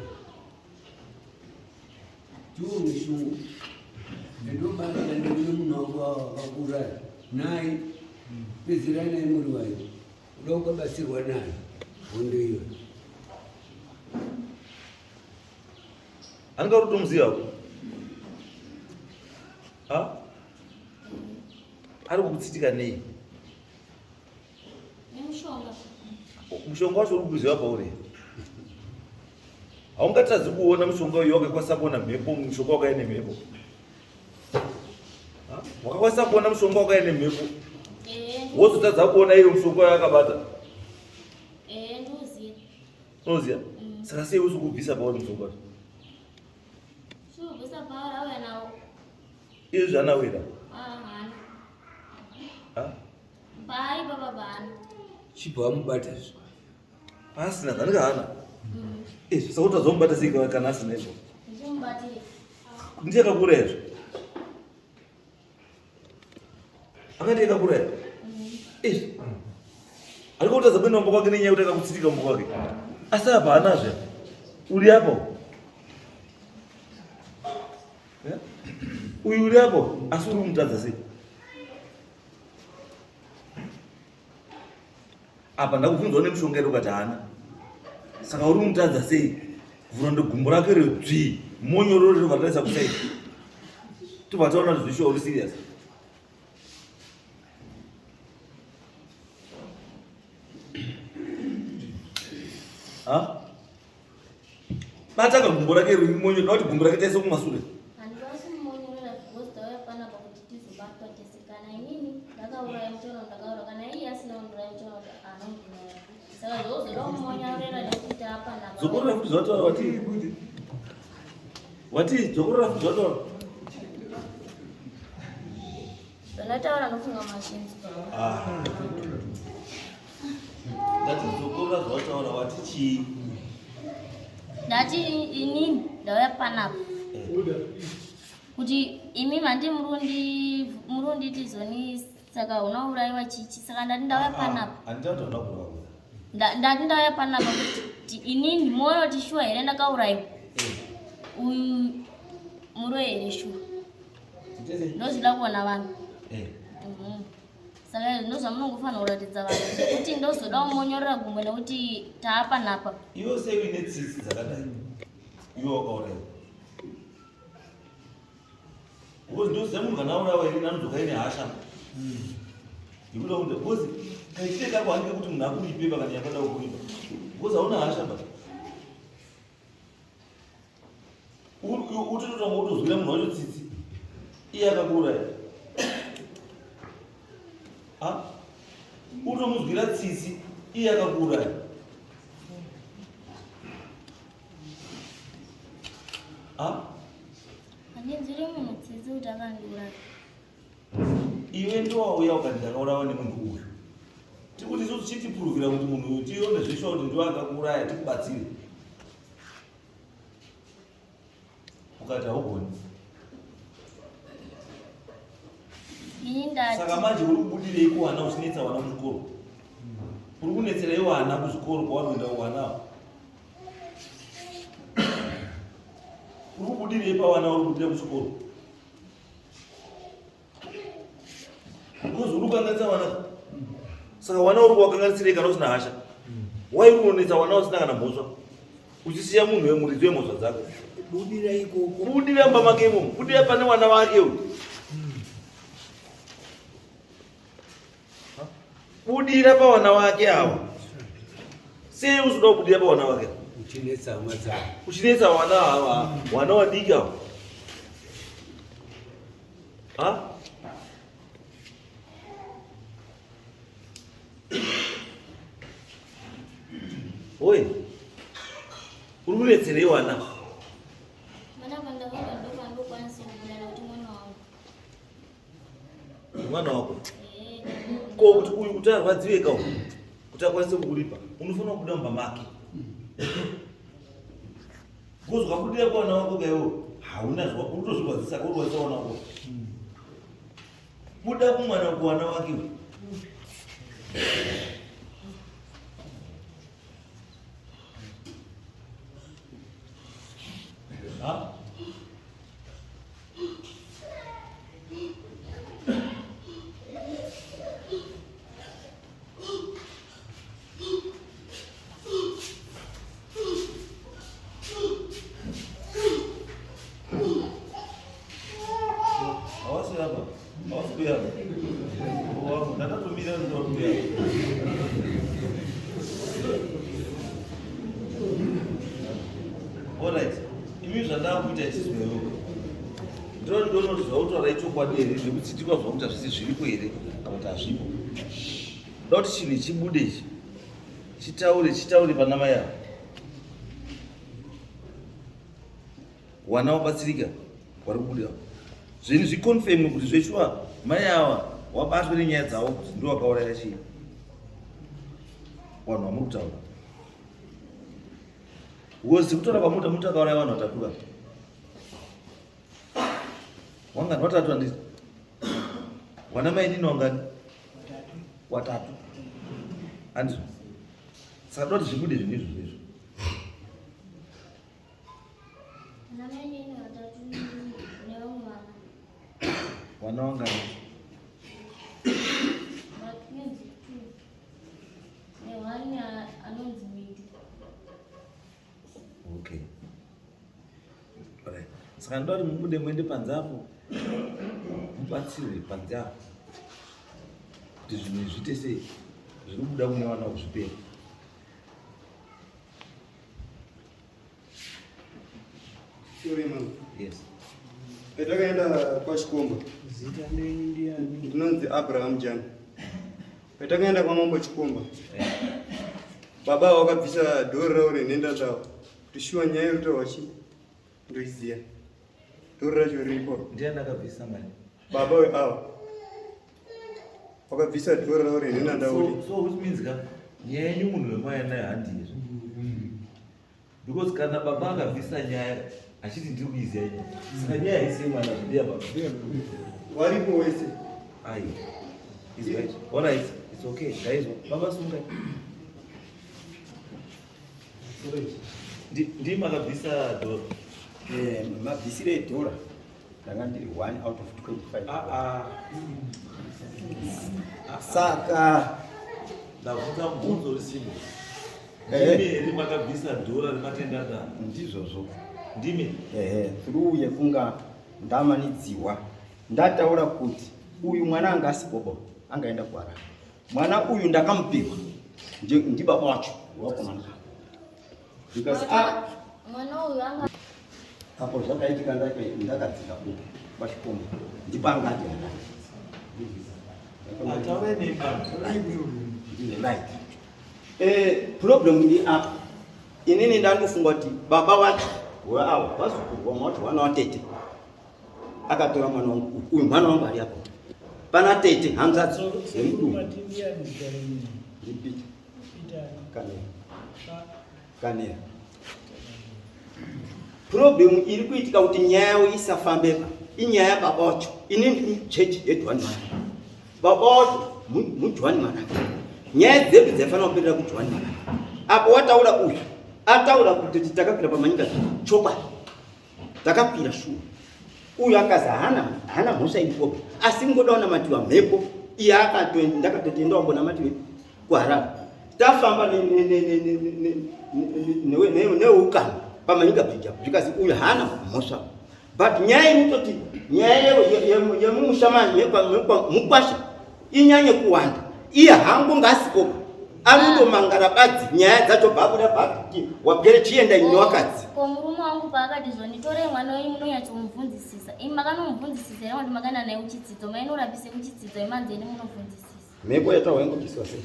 chiwo mishungu ndobarira ndine munhu wangu wakakura naye pedzira naye muri wayo uda ukabasirwa naye hondo iyo anga uri kutomuziva ari kukutsitika nei? Mushonga wacho uri kuziva pauri? Haungatadzi kuona mushonga uyu wakakwanisa kuona mhepo, mushonga wakaine mhepo. Wakakwanisa kuona mushonga wakaine mhepo. Wozotadza kuona iyo mushonga yakabata. Ndoziva. Unoziva? Saka sei usi kubvisa pauri mushonga wacho? Subvisa pauri auya nawo. Izvi zvanawira? Pai baba bana. chibva wamubata zvo asina zvanika hana. Saka utadzomubata sei kana asina izvo? Ndimubatire. Ndiye akakura izvo? Akati akakura izvo? Ariko utadza kuenda mumba kwake nenyaya yekuti akakutsitika mumba kwake. Asi apa hanazve. Uri apo? Uyu uri apo? Asi uri kumutadza sei? Apa ndakubvunzwa nemushonga iri ukati hana. Saka uri kumutadza sei? Vhura ndogumbo rake redzvi monyoro riri vatarisa kusai. Tibva taona kuti zvisho uri serious. Bataka gumbo rake riri monyoro ndoti gumbo rake taisa kumasure. Handivasi mumonyorera because tauya pana pakuti tizobatwa tesekana. Ini ndakauraya mutono ndakaura kana iye asina kunduraya mutono anondinaya saka zvozoda kumonyaurera nekuti apana Zokorora futi zvataura wati zokorora futi zvataura. ndataura nofunga mashinzi Ndati zokorora zvataura wati chii? ndati inini ndauya panapa kuti imi mandi murundi tizoni saka unaurayiwa chichi saka ndati ndauya panapa Handitatoda kurauya. ndati ndauya panapa kuti inini moona kuti shuwa here ndakaurayiwa uyu muro here shuwa ndozvida kuona vanhu saka ndozva munongofanira kuratidza vanhu kuti ndozoda kumonyorera gumwe nekuti taapanapa. Iwe sei uine tsitsi dzakadai iwe wakaurayiwa? Because ndoziva munhu kana aurayiwa iri nanodzoka ine hasha ikuda kuti because kaitire kako hange kuti munhu akuripa kana yakada kukuripa because hauna hasha ba utototanga utozwira munhu wacho tsitsi iye akakuuraya utomuzwira tsitsi iye akakuuraya handinzwiri munhu tsitsi kuti akandiuraya. Iwe ndowauya ukati ndakaurayiwa nemunhu uyu tikuti isusu chitipuruvira kuti munhu uyu tione zveshuwa kuti ndiwo akakuuraya tikubatsire ukati haugoni. Saka manje uri kubudirei kuwana uchinetsa vana kuzvikoro? Uri kunetserai vana kuzvikoro kwavanoenda kuwanawo? Uri kubudirei pavana uri kubudira kuchikoro? Because uri kukanganisa vana. Saka vana uri kuvakanganisirei kana usina hasha? Wai uri kunetsa vana usina kana mhosva uchisiya munhu wemuridzi wemhosva dzako? Budira ikoko. Budira mumba make imomo, budira pane vana vake uyu. Budira pavana vake ava. Sei uzoda kubudira pavana vake? Uchinetsa hama dzavo. Uchinetsa vana ava, vana vadiki ava. Oi, uri kunetserei vana? Mwana wako ko kuti uyu kuti arwadziwe kawo kuti akwanise kukuripa unofanira kubuda mumba make. Because ukabudira pavana vako kaiwo hauna unotozvirwadzisa ka urwadzisa vana vako. Buda kumwana kuwana wake. Alright, imi zvandakuita chiswewo ndonoti zvautaura ichokwadi here zvekuti tikwazva kuti hazvisi zviripo here kana kuti hazvipo. Da kuti chinhu chibude ichi chitaure pana mai ava. Wana wabatsirika vari kubuda zvinhu zvikonfirmwe kuti zveshuwa mai ava wabatwa nenyaya dzavo kuti ndo wakauraya chii vanhu vamuri kutaura. Wozi kutora pamuta muti akauraya vanhu vatatu ka wangani watatu handiti wana mai nini wangani watatu handizvo. Saka doti zvibude zvinhu izvo izvo. Wana wangani? Okay. Alright. Saka ndoda kuti mubude muende panze apo mubatsirwe panze apo kuti zvinhu zviite sei zviri kubuda kune vana kuzvipera. Sure, man. Yes. Petakaenda kwachikomba Zita ndenyu ndiani? Ndinonzi Abraham Jan. Patakaenda kwamambo Chikomba, baba wakabvisa dhoro rawo renhenda dzawo kuti shuwa nyaya yekutaura chi ndoiziya. Dhoro racho riripo. Ndiani akabvisa mari? Baba weawa wakabvisa dhoro rawo renhenda dzawo. So which means nyaya yenyu munhu wemaya naye handizvo. Because kana baba akabvisa nyaya achiti ndiri kuiziya ino, saka nyaya haisei mwana zvideya baba. Waripo wese. Ai. It's right. All right. It's okay. Guys, baba sunga. Ndima kabisa dhoro. Mabvisire dhora ndanga ndiri 1 out of 25. Saka ndabvunza mubvunzo risimo. Ndimi here makabvisa dhora rematendanda. Ndizvozvo. Ndimi? Through yekunga ndamanidziwa ndataura kuti uyu mwana anga asipopo angaenda kuHarare. Mwana uyu ndakamupiwa ndibaba wacho wakomana. Because mwana uyu anga apo zvakaitika ndakadzika ku pachikomba ndipanga ati Atave nemba. Problem ndi apa inini ndandofunga kuti baba wacho wao vazukuru vamwacho vana watete akatora mwana wangu uyu mwana wangu ari apo pana tete hanzatsi yemudumbu kanera. Problem iri kuitika kuti nyaya isafambeka inyaya yababa wacho. Inini chechi yeJohani Maranga, baba wacho muJohani Maranga. Nyaya dzedu dzaifanira kupindira kuJohani Maranga. Apo wataura uyu ataura kuti takakwira pamanyika chokwadi takakwira shuwa. Uyu akazi hana mhosva iripo asi ngodawo namatiwa mhepo iye ndakatotendawo mbonamatiwe kuHarare. Tafamba neukama pamanyika bhija zvikazi uyu hana mhosva. But nyaya inototi nyaya yemumushamani mukwasha inyanye kuwanda. Iye hangu ngasipopo anondomangara badzi nyaya dzacho bhabuda bhabhiki wapere chienda ine wakadzi. Ko murume wangu paakati zvonitore mwana wenyu munonyatsomubvunzisisa. Imi makanomubvunzisisa here kuti makaenda naye kuchidzidzo mainorapise kuchidzidzo imanzeni munobvunzisisa. Mhepo yataura ingobviswa sei?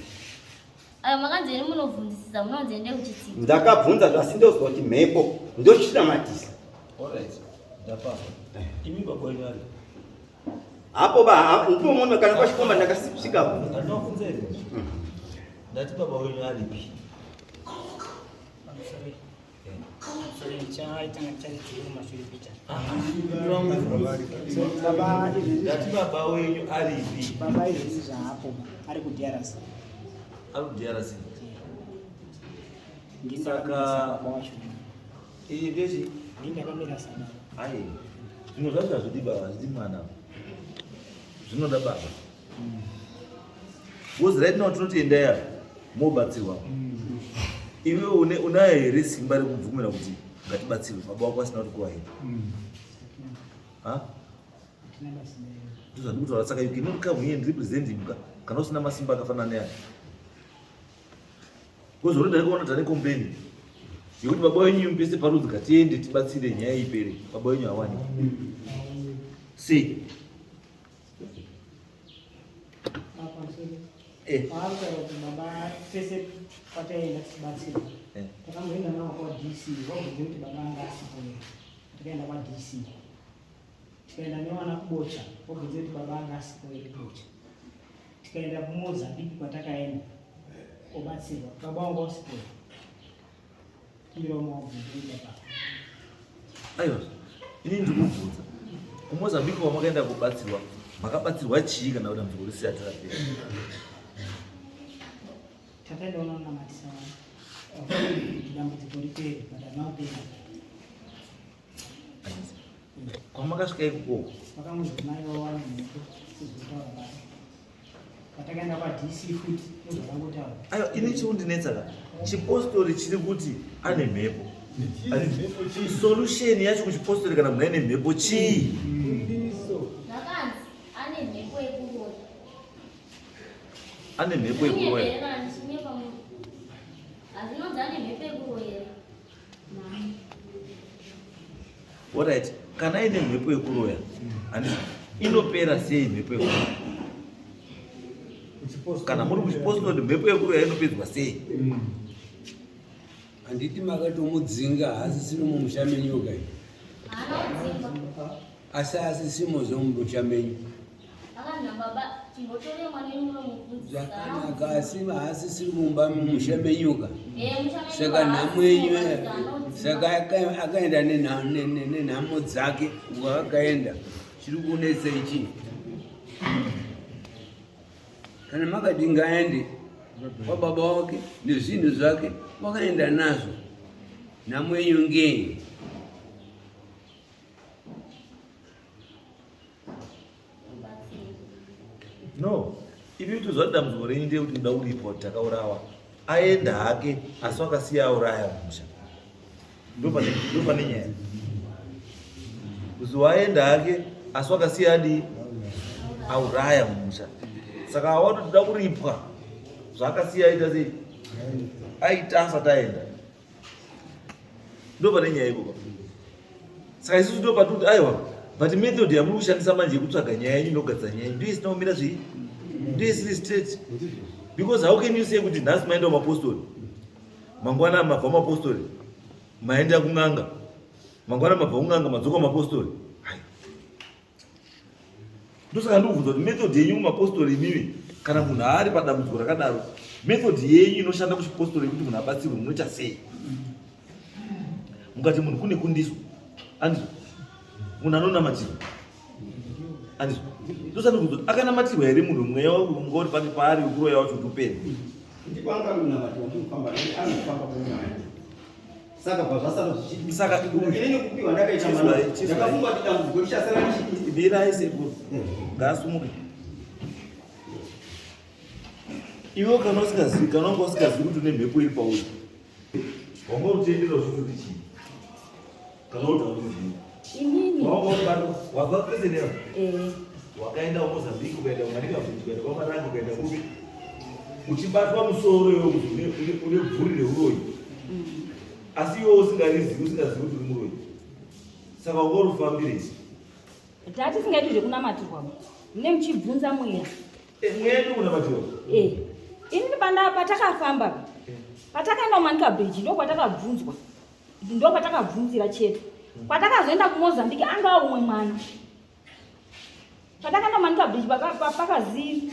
Ayo makanzeni munobvunzisisa munonzende kuchidzidzo. Ndakabvunza zvasi ndozwa kuti mhepo ndochinamatisa. Alright. Ndapapa. Imi baba wenyu ari. Hapo ndipo mwana kana kwashikomba ndakasvika ku. Andinofunzere. Ndati baba wenyu aripi? Ndati baba wenyu aripi? Baba izvi zvapo ari kuDRC. Ari kuDRC. Saka iyi ndechi ndindakamira sana. ai zvino zvacho hazvidi baba, hazvidi mwana, zvinoda baba. Because right now tinoti endaya mobatsirwa. Iwe unayo here simba rekubvumira kuti ngatibatsirwe baba wako asina kuti kuwa here? Ndizvo ndikutaura. Saka you cannot come here and represent him kana usina masimba akafanana naye. Because already ndakaona tane complain yokuti baba wenyu mpese parudzi katiende tibatsire nyaya ipere. Baba wenyu hawani. See. Baba pese pataenda tibatsira. Takamboenda nawo kwa DC wabvunza kuti baba anga asipo. Tikaenda kwa DC. Tikaenda newana kubocha wabvunza kuti baba anga asipo kubocha. Tikaenda kuMozambique kwatakaenda kobatsirwa baba wangu asipo. Ndiro mwabvunza baba. Aiwa. Ini ndikubvunza. KuMozambique wamakaenda kubatsirwa, makabatsirwa chii kana kuti mvuri siyatapera? Takaenda unaona matisa dambudziko ripere padanapera. Kwamakasvika ikoko Vakamudzimai wawana mhepo kuzotaura baba. Patakaenda kwaDC futi ndozvakangotaura. aiwa ini chiundinetsaka chipostori chiri kuti ane mhepo. Solution yacho kuchipostori kana munhu aine mhepo chii? Zvakanzi ane mhepo yekuroya. Ane mhepo yekuroya. Azinonzi ane mhepo yekuroyera. Alright, kana aine mhepo yekuroya inopera sei mhepo yekuru? Kana muri kuchipostori mhepo yekuru inopedzwa sei? Handiti makatomudzinga asisiri mumushamenyoka iyi. Asi asisimo zomushamenyu. Zvakanaka asi asisiri mumba mumushamenyoka. Saka nhamwenyu saka akaenda nenhamo dzake akaenda chiri kunetsa ichi. Kana makati ngaende kwababa wake nezvinhu zvake wakaenda nazvo, nhamo yenyu ngei? No, ivi kutozva kuti dambudziko renyu ndeyekuti muda kuripoti takaurawa. Aenda hake asi wakasiya auraya mumusha. Ndopane nyaya. Kuzi waenda hake asi wakasiya adi auraya mumusha. Saka awatoda kuripwa zvakasiya aita sei? Aita asati aenda. Ndopane nyaya ikoko. Saka isusu ndopatuti aiwa but method yamuri kushandisa manje yekutsvaga nyaya yenyu inogadzira nyaya yenyu ndiyo isina kumira zvii? Ndiyo isiri straight. Because how can you say kuti nhasi maenda kumapostori, mangwana mabva kumapostori, maenda kun'anga, mangwana mabva kun'anga madzoka kumapostori? Ndosaka ndikubvunza kuti method yenyu kumapostori imimi, kana munhu ari padambudziko rakadaro, method yenyu inoshanda kuchipostori yekuti munhu abatsirwe munoita sei? Mukati munhu kune kundiso, andizvo? Munhu anonamatirwa, andizvo? Ndosaka ndikubvunza kuti akanamatirwa here munhu mweya wangu uri pati paari ukuroya wacho kuti upere? Ndikwanga kunamatirwa ndinofamba anofamba kunyaya. Saka bvazvasara zvichidi. Saka ini kupiwa ndakaita mana. Ndakafunga kuti dambudziko richasara richidi. Birai sekuru. Ngasumuke. Iwe kana usikazivi, kana wanga usikazivi kuti une mhepo iri pauri. Wanga utendera kuti chii? Kana kuti auzivi. Inini. Wabva kuzenewa? Wakaenda kuMozambique ukaenda kumanika ukaenda kwaMaranga ukaenda kupi? Uchibatwa musoro iwe kuti une bvuri reuroyi. Asi iwe usingazivi kuti uri muroyi. Saka ungorufambirei? Tati singaiti zvekunamatirwa. Mune muchibvunza mweya. Mweya ndokunamatirwa? Inini patakafamba. Patakaenda kumanika bridge ndokwatakabvunzwa. Ndokwatakabvunzira chete. Patakazoenda kuMozambique anga umwe mwana. Patakaenda kumanika bridge pakazi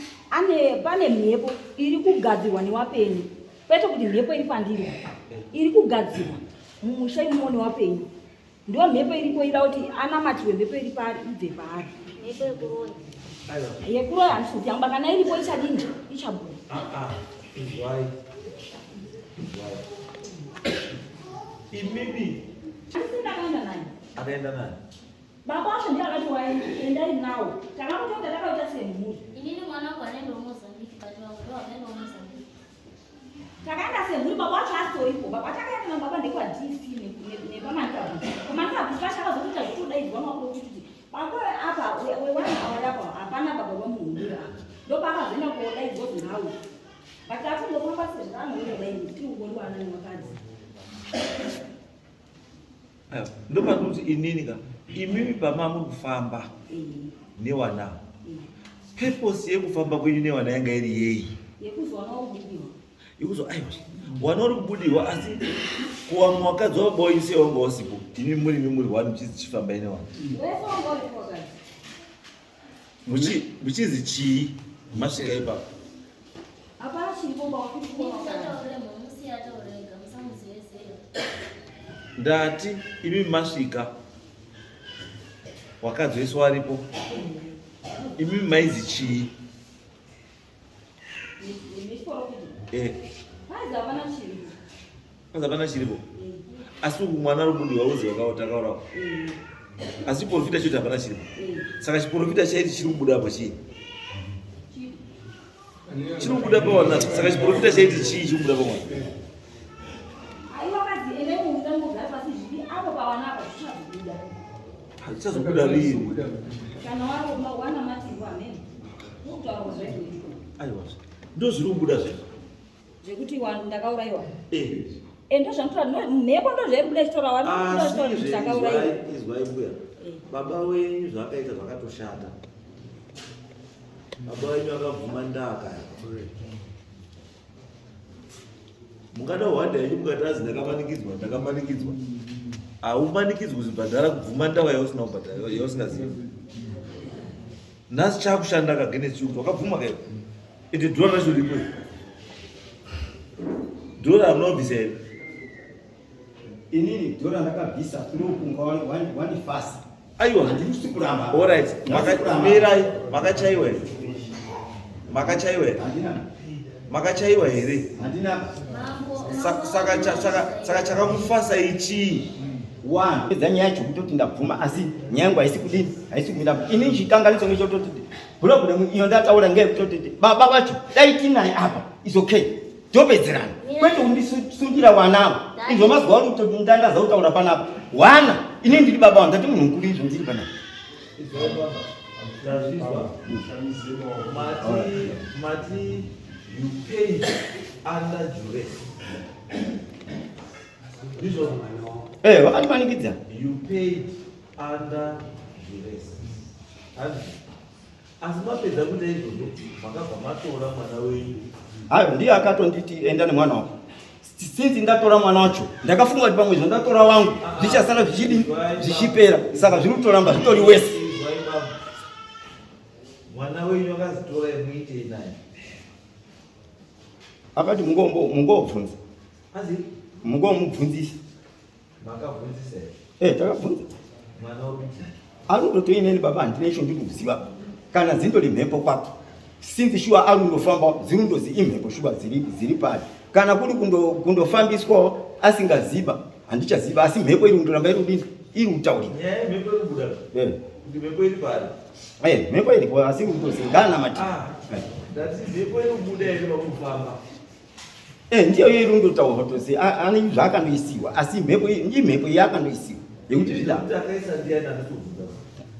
pane mhepo iri kugadzirwa newapenyu. Kwete kuti mhepo iri pandiri. Iri kugadzirwa mumusha imomo newapenyu. Ndiyo mhepo iripo ira kuti anamatirwe mhepo iri pari ibve paari. Mhepo yekuroya. Yekuroya handisoti yamba kana iripo ichadini? Ichabuda. Izwai. Imimi. Ndakaenda naye. Akaenda naye. Baba wacho ndiye akati waendai nawo. Takamutonga takaita semhuri. Inini mwana wangu anaenda kuMozambique but wangu akaenda kuMozambique. Takaenda semhuri baba wacho astoripo. Baba takaenda na baba ndikwa DC nepamanika. Pamanika pachakazokuita zvitodaidzwa nawo kuti baba apa wewana awarapo hapana baba vamuhundira. Ndopakazoenda kodaidzwa nawo. Vakatongofamba sezvaanoenda tiri kungoriwana nevakadzi. Ndopatuti inini ka imimi pamamuri kufamba newana. Purpose yekufamba kwenyu newana yanga iri yei? Yekuzowana ubudiwa. Yekuzo aiwa. Wana uri kubudiwa asi kuwa mwakadzi waboyise wanga wasipo. Ini muri wanu chichifamba ine wana. Wewe wanga uripo kazi. Muchizi chii? Masvika ipapo. Hapana chiripomba wakuti kuona. Ndati imi masvika wakadzoiswa waripo. Imi maizi chii? Hapana chiripo. Asi mwana rubudiwa uzi wakatakaurawo. Asi profita choti hapana chiripo. Saka chiprofita chaiti chiri kubuda apa chii? Chiri kubuda pawana. Saka chiprofita chaiti chii chiri kubuda pawana? Hachichazobuda rini? Aiwa. Ndo zviri kubuda zvino. Zvekuti ndakaurayiwa. Endo zvantora mhepo ndo zviri kubuda chitora wani ndo ndakaurayiwa. Izwai mbuya. Baba wenyu zvakaita zvakatoshata. baba wenyu akabvuma ndaka mungada hwanda yenyu mukati azi ndakamanikidzwa haumanikidzwi kuzvibhadhara kubvuma ndawa yausina kubhadhara yausingazivi nhasi chakushanda kagene chiyuku wakabvuma kaio ende dhora racho ripo dhora hamunobvisa here inini dhora ndakabvisa tunokunga wandifasa aiwa handisi kuramba alright mirai makachaiwa here makachaiwa here saka chakamufasa ichii dzanyaya yacho kutoti ndabvuma asi nyaya yangu haisi kudini haisi kumira ini chikanganiso ngechototi problem iyo ndataura ngeyekutoti baba vacho dai tinaye apa is okay topedzerana kwete kundisundira wanavo izvo mazuva ari kutoti ndandaza kutaura panapa wana ini ndiri baba wangu ndati munhu mukuru izvo ndiri panapa Mati, you paid under duress. vakatimanikidza You paid under duress. Asi mapedza kuita izvozvo makabva matora mwana wenyu. hayo ndiye akatonditi enda nemwana wako sinzi ndatora mwana wacho ndakafunga kuti pamwe zvondatora wangu zvichasara zvichipera saka zviri kutoramba zvitori wese Mwana wenyu akazitora muitei naye. akati mungobvunza mungomubvunzisa Makabvunzisa here? takabvunza Mwana urikuti arunotoineni baba handine izvo ndiri kuziva kana dzindori mhepo kwako sinzi shuwa arundofamba dzirundozi imhepo shuwa dziri pari kana kuri kundofambiswawo asingaziva handichaziva asi mhepo iri kundoramba iri kutaurika nyaya yemhepo irikubuda kuti mhepo iri pari mhepo iripo asi rundozi nganamati ndati mhepo irikubuda here pakufamba ndiyo iyo irundotaurwa tose ane zvaakandoisiwa asi imhepo yakandoisiwa yekuti akaisa ndiani anditobvunza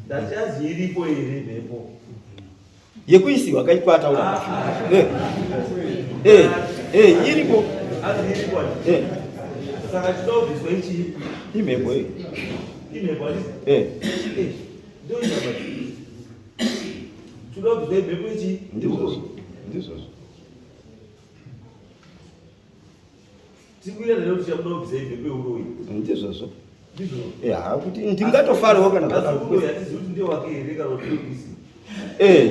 ndati azi iripo here mhepo yekuisiwa kaikwataura iripo azi iripo saka chinobviswa ichii imhepo imhepo andisi ndoiaa chinobviswa imhepo ichii ndizvozvo tikuira nero kuti chamunobvisa imhepo yeuroyi ndizvozvo kuti ndingatofarawo kana hatizivi kuti ndewake here kana utoisi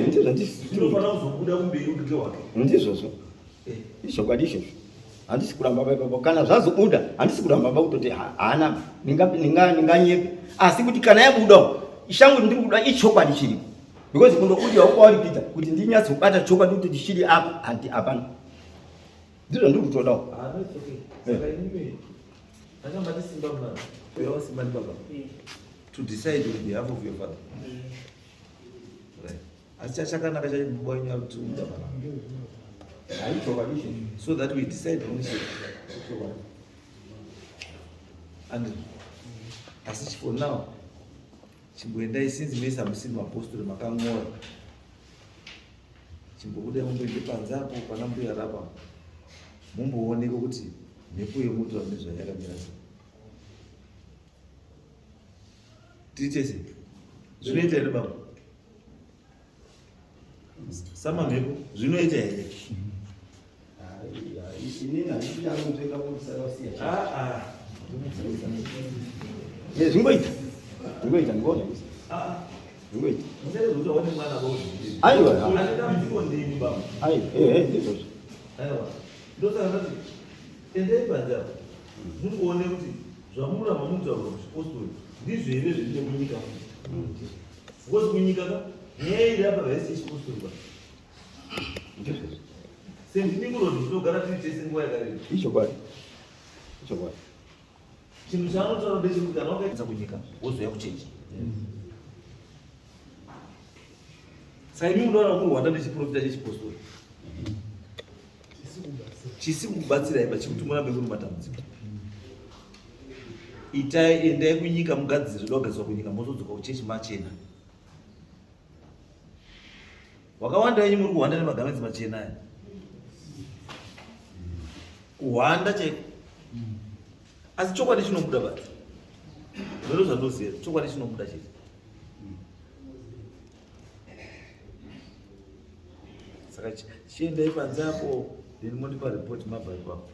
ndizvo tinofanira kuzobuda kumberi kuti ndewake ndizvozvo izvokwadi izvozvo handisi kuramba paipapo kana zvazobuda handisi kuramba pa kutoti haana ninganyepe asi kuti kana yabudawo shangu ndiri kuda ichokwadi chiripo because kundobudiwawo kwawaripita kuti ndinyatsobata chokwadi kutoti chiri apa handi hapana ndizvo ndiri kutodawo saka inime akambati simba mwana uyawo simba ndi baba to decide on behalf of your father right asi chachakanaka chaibuba wenyu ari kuti uda baba so that we decide on issue and asi for now chimboendai sinzi mese hamusiri mapostori makang'ora chimbobudai mumboende panze apo pana mbuya rapa mumbooneka kuti mhepo yemutora nezvayakamira sei tiri tese zvinoita here baba samamhepo zvinoita here zvingoita ndingoona zvingoita musarezoutaone mwana aiwa ndini baba ndizvozvo aiwa ndosaka ndati endai panze apo mungoone kuti zvamuramba mutaura kuzvipostori ndizvo here zviite kunyika because kunyika ka nyaya iri apa haisi ichipostori ba ndizvozvo sendininguroti tinogara tiri tese nguva yakareba ichokwadi chinhu chaanotaura ndechekuti kana wakaisa kunyika wozouya kuchechi saka imi munoona muri rwanda nechiprofita chechipostori chisi kubatsirai pachikuti murambe muri matambudziko itai endai kunyika mugadzire zvoda kugadzirwa kunyika mozodzoka kuchechi machena wakawanda yenyu muri kuhwanda nemagamenzi machena aya kuhwanda chaiko asi chokwadi chinobuda basi zvero zvandoziva chokwadi chinobuda chete saka chiendai panze apo ndinimotipa report mabva ipapo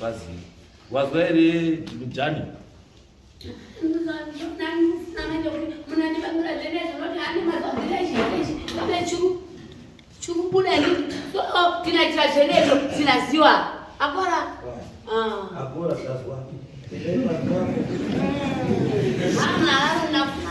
bazi wazwa ere Jani agora agora zvazwa ah